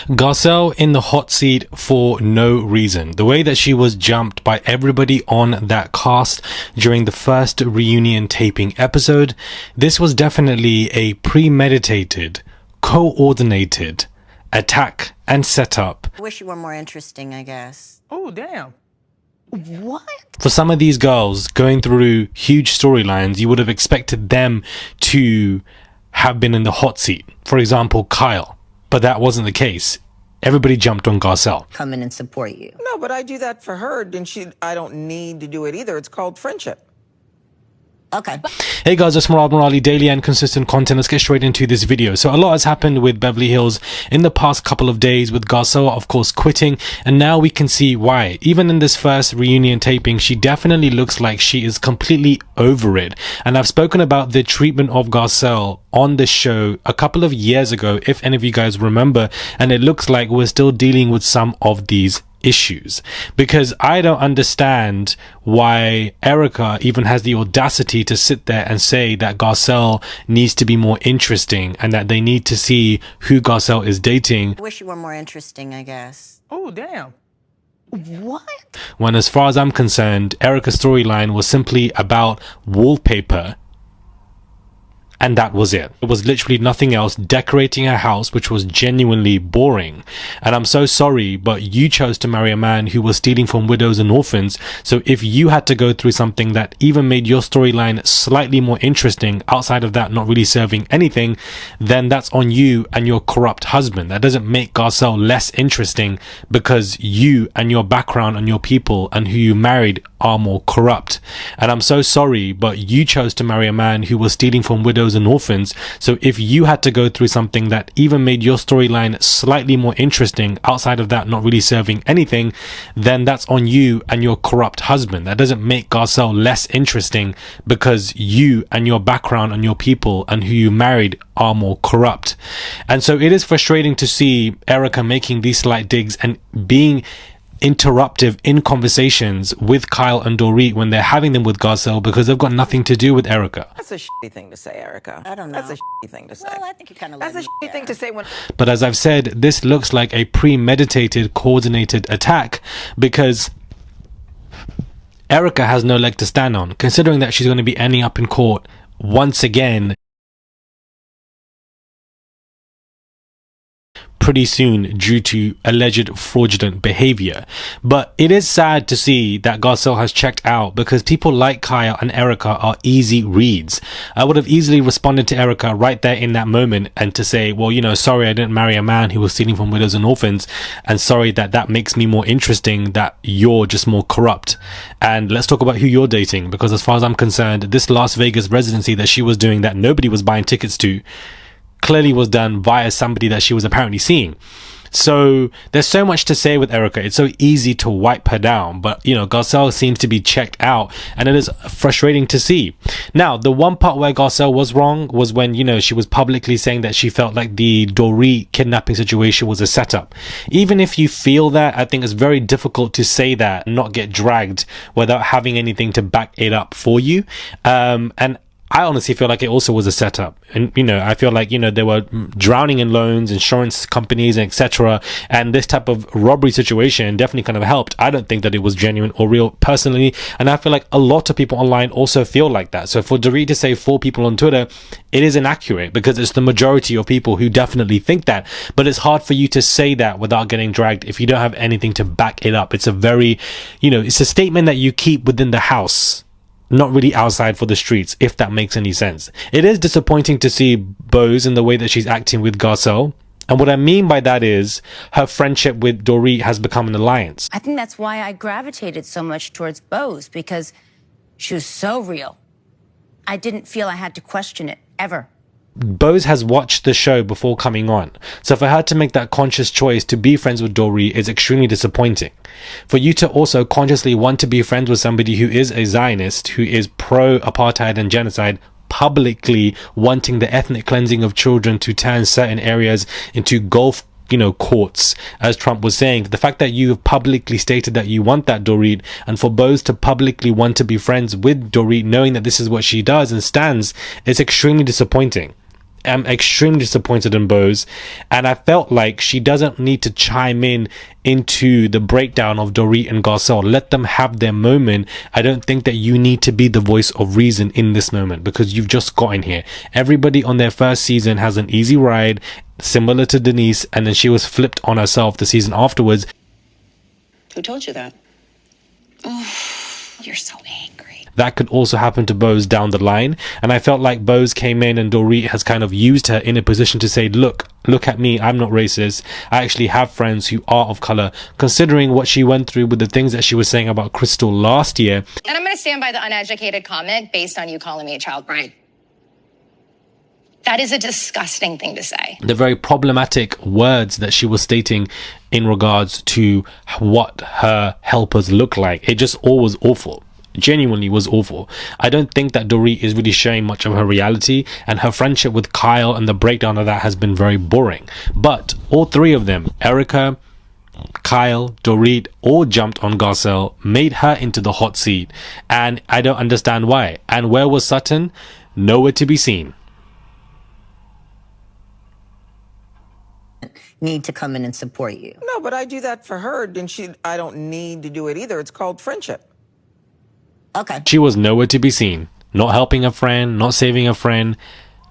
Garcelle in the hot seat for no reason. The way that she was jumped by everybody on that cast during the first reunion taping episode, this was definitely a premeditated, coordinated attack and setup. I wish you were more interesting, I guess. Oh, damn. What? For some of these girls going through huge storylines, you would have expected them to have been in the hot seat. For example, Kyle. But that wasn't the case. Everybody jumped on Garcelle. Come in and support you. No, but I do that for her, and I don't need to do it either. It's called friendship. Okay. Hey guys, it's Rhobh Morali, daily and consistent content. Let's get straight into this video. So a lot has happened with Beverly Hills in the past couple of days, with Garcelle of course quitting, and now we can see why. Even in this first reunion taping, she definitely looks like she is completely over it. And I've spoken about the treatment of Garcelle on this show a couple of years ago, if any of you guys remember, and it looks like we're still dealing with some of these issues, because I don't understand why Erika even has the audacity to sit there and say that Garcelle needs to be more interesting and that they need to see who Garcelle is dating. I wish you were more interesting, I guess. Oh, damn. What? When, as far as I'm concerned, Erika's storyline was simply about wallpaper. And that was it. It was literally nothing else, decorating her house, which was genuinely boring. And I'm so sorry, but you chose to marry a man who was stealing from widows and orphans. So if you had to go through something that even made your storyline slightly more interesting, outside of that not really serving anything, then that's on you and your corrupt husband. That doesn't make Garcelle less interesting because you and your background and your people and who you married are more corrupt. And I'm so sorry, but you chose to marry a man who was stealing from widows and orphans. So if you had to go through something that even made your storyline slightly more interesting, outside of that not really serving anything, then that's on you and your corrupt husband. That doesn't make Garcelle less interesting because you and your background and your people and who you married are more corrupt. And so it is frustrating to see Erika making these slight digs and being interruptive in conversations with Kyle and Dorit when they're having them with Garcelle, because they've got nothing to do with Erika. That's a shitty thing to say, Erika. I don't know. That's a shitty thing to say. Well, I think you kind of. That's a shitty thing to say when. But as I've said, this looks like a premeditated, coordinated attack, because Erika has no leg to stand on, considering that she's going to be ending up in court once again pretty soon due to alleged fraudulent behavior. But it is sad to see that Garcelle has checked out, because people like Kyle and Erika are easy reads. I would have easily responded to Erika right there in that moment and to say, well, you know, sorry I didn't marry a man who was stealing from widows and orphans, and sorry that makes me more interesting, that you're just more corrupt. And let's talk about who you're dating, because as far as I'm concerned, this Las Vegas residency that she was doing that nobody was buying tickets to clearly was done via somebody that she was apparently seeing. So there's so much to say with Erika. It's so easy to wipe her down, but you know, Garcelle seems to be checked out, and it is frustrating to see. Now, the one part where Garcelle was wrong was when, you know, she was publicly saying that she felt like the Dorit kidnapping situation was a setup. Even if you feel that, I think it's very difficult to say that and not get dragged without having anything to back it up for you. And I honestly feel like it also was a setup. And, you know, I feel like, you know, they were drowning in loans, insurance companies, etc. And this type of robbery situation definitely kind of helped. I don't think that it was genuine or real personally. And I feel like a lot of people online also feel like that. So for Dorit to say 4 people on Twitter, it is inaccurate, because it's the majority of people who definitely think that. But it's hard for you to say that without getting dragged if you don't have anything to back it up. It's a very, you know, it's a statement that you keep within the house, not really outside for the streets, if that makes any sense. It is disappointing to see Bose in the way that she's acting with Garcelle. And what I mean by that is her friendship with Dorit has become an alliance. I think that's why I gravitated so much towards Bose, because she was so real. I didn't feel I had to question it, ever. Bose has watched the show before coming on, so for her to make that conscious choice to be friends with Dorit is extremely disappointing. For you to also consciously want to be friends with somebody who is a Zionist, who is pro-apartheid and genocide, publicly wanting the ethnic cleansing of children to turn certain areas into golf, you know, courts, as Trump was saying, the fact that you have publicly stated that you want that, Dorit, and for Bose to publicly want to be friends with Dorit, knowing that this is what she does and stands, is extremely disappointing. am extremely disappointed in Bose, and I felt like she doesn't need to chime in into the breakdown of Dorit and Garcelle. Let them have their moment. I don't think that you need to be the voice of reason in this moment, because you've just gotten here. Everybody on their first season has an easy ride, similar to Denise, and then she was flipped on herself the season afterwards. Who told you that? Oh, you're so angry. That could also happen to Bose down the line, and I felt like Bose came in and Dorit has kind of used her in a position to say, look at me, I'm not racist, I actually have friends who are of color, considering what she went through with the things that she was saying about Crystal last year. And I'm going to stand by the uneducated comment based on you calling me a child bride. That is a disgusting thing to say. The very problematic words that she was stating in regards to what her helpers look like, it just all was awful. Genuinely was awful. I don't think that Dorit is really showing much of her reality, and her friendship with Kyle and the breakdown of that has been very boring. But all three of them, Erika, Kyle, Dorit, all jumped on Garcelle, made her into the hot seat, and I don't understand why. And where was Sutton? Nowhere to be seen. Need to come in and support you. No, but I do that for her, and I don't need to do it either. It's called friendship. Okay. She was nowhere to be seen. Not helping a friend, not saving a friend,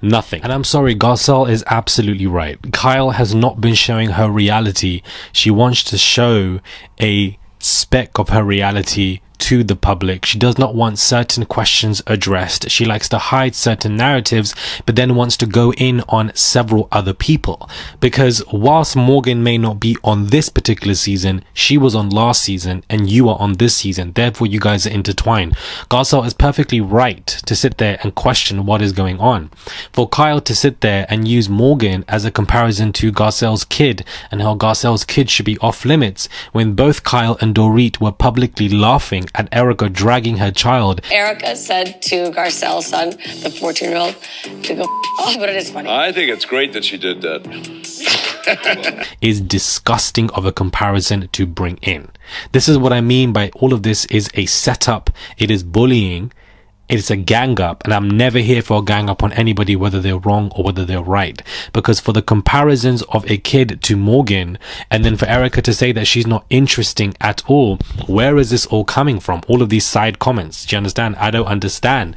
nothing. And I'm sorry, Garcelle is absolutely right. Kyle has not been showing her reality. She wants to show a speck of her reality to the public. She does not want certain questions addressed. She likes to hide certain narratives, but then wants to go in on several other people. Because whilst Morgan may not be on this particular season, she was on last season and you are on this season. Therefore, you guys are intertwined. Garcelle is perfectly right to sit there and question what is going on. For Kyle to sit there and use Morgan as a comparison to Garcelle's kid and how Garcelle's kid should be off limits, when both Kyle and Dorit were publicly laughing at Erika dragging her child. Erika said to Garcelle's son, the 14-year-old, to go off, but it is funny. I think it's great that she did that. Is disgusting of a comparison to bring in. This is what I mean by all of this is a setup. It is bullying. It's a gang up, and I'm never here for a gang up on anybody, whether they're wrong or whether they're right. Because for the comparisons of a kid to Morgan, and then for Erika to say that she's not interesting at all, where is this all coming from? All of these side comments. Do you understand? I don't understand.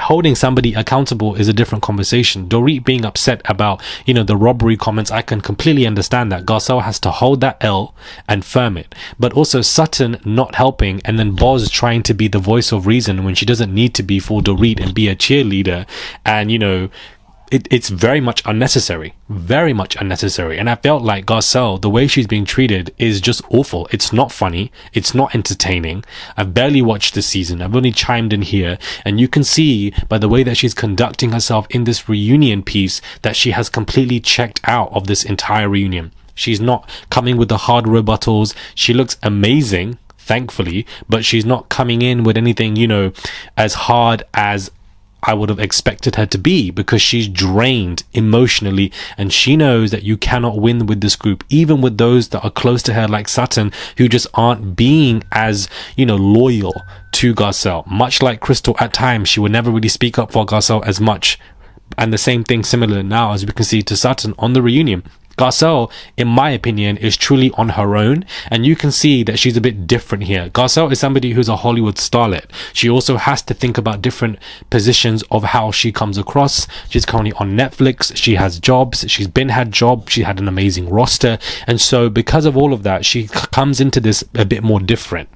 Holding somebody accountable is a different conversation. Dorit being upset about, the robbery comments, I can completely understand that. Garcelle has to hold that L and firm it. But also Sutton not helping, and then Bose trying to be the voice of reason when she doesn't need to be for Dorit and be a cheerleader. And, it's very much unnecessary. Very much unnecessary. And I felt like Garcelle, the way she's being treated is just awful. It's not funny. It's not entertaining. I've barely watched this season. I've only chimed in here. And you can see by the way that she's conducting herself in this reunion piece that she has completely checked out of this entire reunion. She's not coming with the hard rebuttals. She looks amazing, thankfully, but she's not coming in with anything, as hard as I would have expected her to be, because she's drained emotionally, and she knows that you cannot win with this group, even with those that are close to her like Sutton, who just aren't being as loyal to Garcelle. Much like Crystal, at times she would never really speak up for Garcelle as much, and the same thing similar now as we can see to Sutton on the reunion. Garcelle, in my opinion, is truly on her own, and you can see that she's a bit different here. Garcelle is somebody who's a Hollywood starlet. She also has to think about different positions of how she comes across. She's currently on Netflix. She has jobs. She's had jobs. She had an amazing roster. And so because of all of that, she comes into this a bit more different.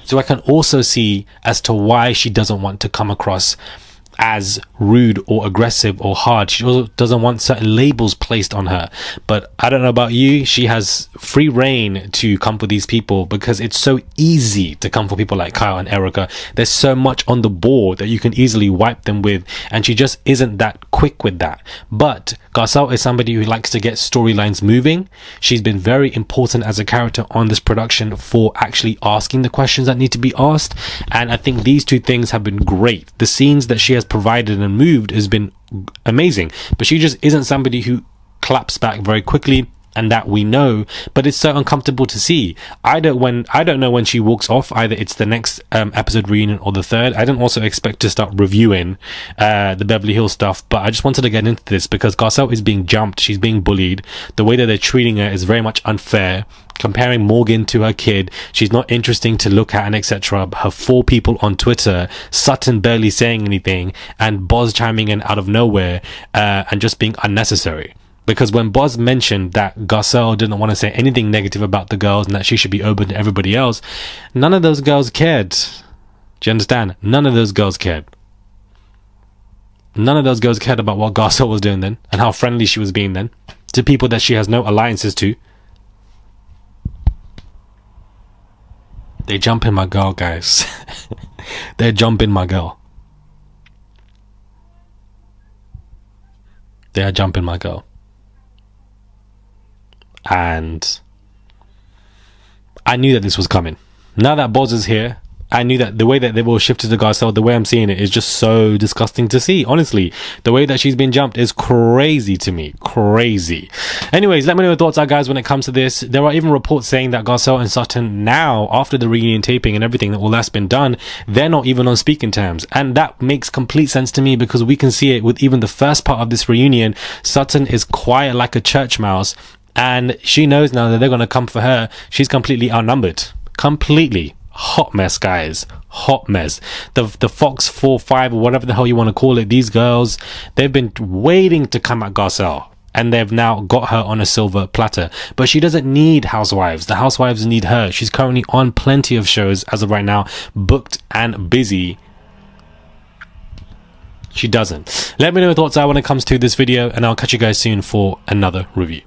So I can also see as to why she doesn't want to come across as rude or aggressive or hard. She also doesn't want certain labels placed on her. But I don't know about you, she has free reign to come for these people, because it's so easy to come for people like Kyle and Erika. There's so much on the board that you can easily wipe them with, and she just isn't that quick with that. But Garcelle is somebody who likes to get storylines moving. She's been very important as a character on this production for actually asking the questions that need to be asked, and I think these two things have been great. The scenes that she has provided and moved has been amazing, but she just isn't somebody who claps back very quickly. and that we know, but it's so uncomfortable to see. I don't know when she walks off. Either it's the next episode reunion or the third. I didn't also expect to start reviewing the Beverly Hills stuff, but I just wanted to get into this because Garcelle is being jumped. She's being bullied. The way that they're treating her is very much unfair. Comparing Morgan to her kid, she's not interesting to look at, and etc. Her 4 people on Twitter, Sutton barely saying anything, and Bose chiming in out of nowhere, and just being unnecessary. Because when Bose mentioned that Garcelle didn't want to say anything negative about the girls and that she should be open to everybody else, none of those girls cared. Do you understand? None of those girls cared. None of those girls cared about what Garcelle was doing then and how friendly she was being then to people that she has no alliances to. They jump in my girl, guys. They're jumping my girl. They are jumping my girl. And I knew that this was coming. Now that Bose is here, I knew that the way that they've all shifted to Garcelle, the way I'm seeing it is just so disgusting to see. Honestly, the way that she's been jumped is crazy to me. Crazy. Anyways, let me know your thoughts are, guys, when it comes to this. There are even reports saying that Garcelle and Sutton now, after the reunion taping and everything, that all that's been done, they're not even on speaking terms. And that makes complete sense to me because we can see it with even the first part of this reunion. Sutton is quiet like a church mouse, and she knows now that they're going to come for her. She's completely outnumbered. Completely. Hot mess, guys. Hot mess. The Fox 4-5 or whatever the hell you want to call it, these girls, they've been waiting to come at Garcelle, and they've now got her on a silver platter. But she doesn't need housewives. The housewives need her. She's currently on plenty of shows as of right now, booked and busy. She doesn't. Let me know your thoughts are when it comes to this video, and I'll catch you guys soon for another review.